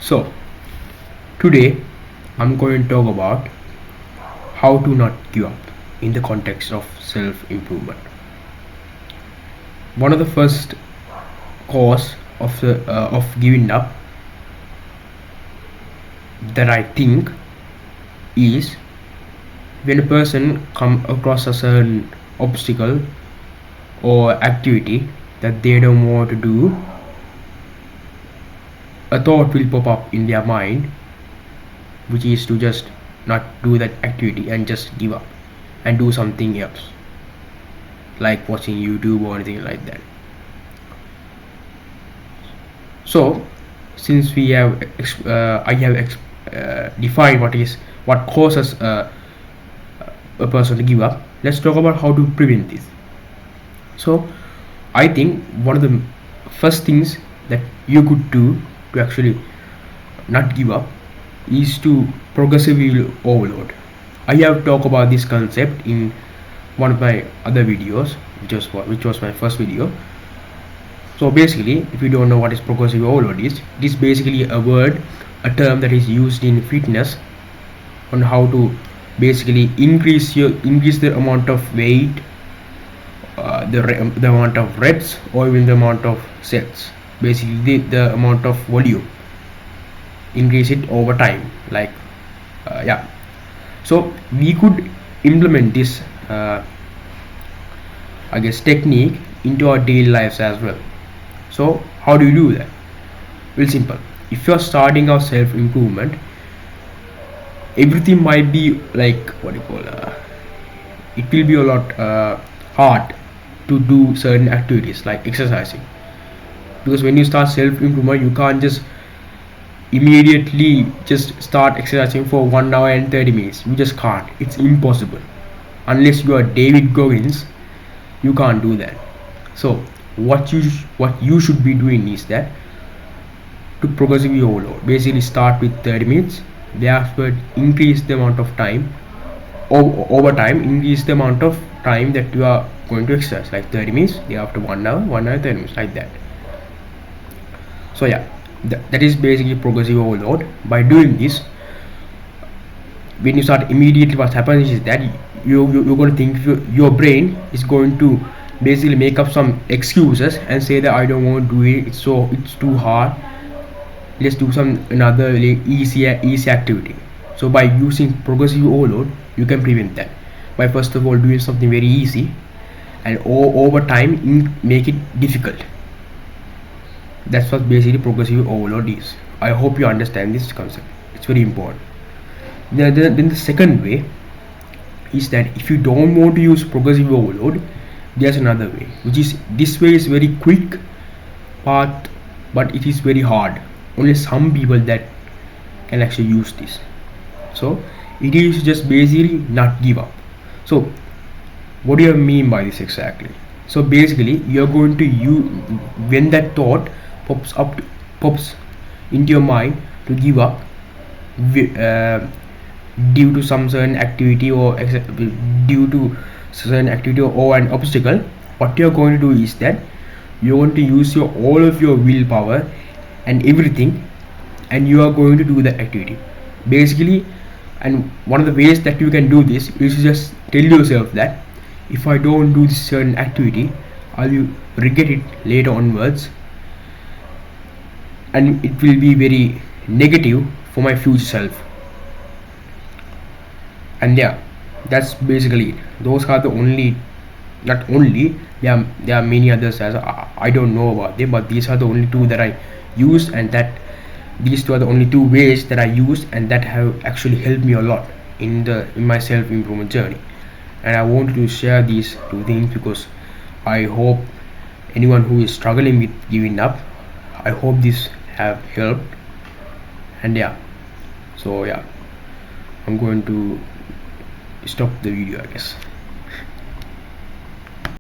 So today I'm going to talk about how to not give up in the context of self-improvement. One of the first cause of giving up that I think is when a person come across a certain obstacle or activity that they don't want to do, a thought will pop up in their mind, which is to just not do that activity and just give up and do something else, like watching YouTube or anything like that. So since I have defined what causes a person to give up, let's talk about how to prevent this. So I think one of the first things that you could do to actually not give up is to progressively overload. I have talked about this concept in one of my other videos, which was my first video. So basically, if you don't know what is progressive overload is, it is basically a term that is used in fitness on how to basically increase the amount of weight, the amount of reps, or even the amount of sets. Basically, the amount of volume, increase it over time. Like, yeah. So we could implement this, I guess, technique into our daily lives as well. So how do you do that? Well, simple. If you're starting our self improvement, everything might be like what do you call it will be a lot hard to do certain activities like exercising, because when you start self improvement you can't just immediately just start exercising for 1 hour and 30 minutes. You just can't. It's impossible. Unless you are David Goggins, you can't do that. So what you should be doing is that to progressively overload, basically start with 30 minutes, thereafter increase the amount of time, over time increase the amount of time that you are going to exercise, like 30 minutes, thereafter 1 hour 30 minutes, like that. So yeah, that is basically progressive overload. By doing this, when you start, immediately what happens is that you're going to think, your brain is going to basically make up some excuses and say that I don't want to do it, it's too hard, let's do some another easy activity. So by using progressive overload you can prevent that by first of all doing something very easy, and over time make it difficult. That's what basically progressive overload is. I hope you understand this concept. It's very important. Then the second way is that if you don't want to use progressive overload, there's another way, which is, this way is very quick path, but it is very hard. Only some people that can actually use this. So it is just basically not give up. So what do you mean by this exactly? So basically you're going to use, when that thought pops into your mind to give up, uh, due to some certain activity or due to certain activity or an obstacle, what you're going to do is that you're going to use all of your willpower and everything, and you are going to do the activity basically. And one of the ways that you can do this is to just tell yourself that if I don't do this certain activity, I'll regret it later onwards, and it will be very negative for my future self. And yeah, that's basically it. Those are the only, not only, there are many others as I don't know about them, but these are the only two that I used, and that these two are the only two ways that I used and that have actually helped me a lot in my self improvement journey. And I wanted to share these two things because I hope anyone who is struggling with giving up, I hope this have helped. And yeah, so yeah, I'm going to stop the video, I guess.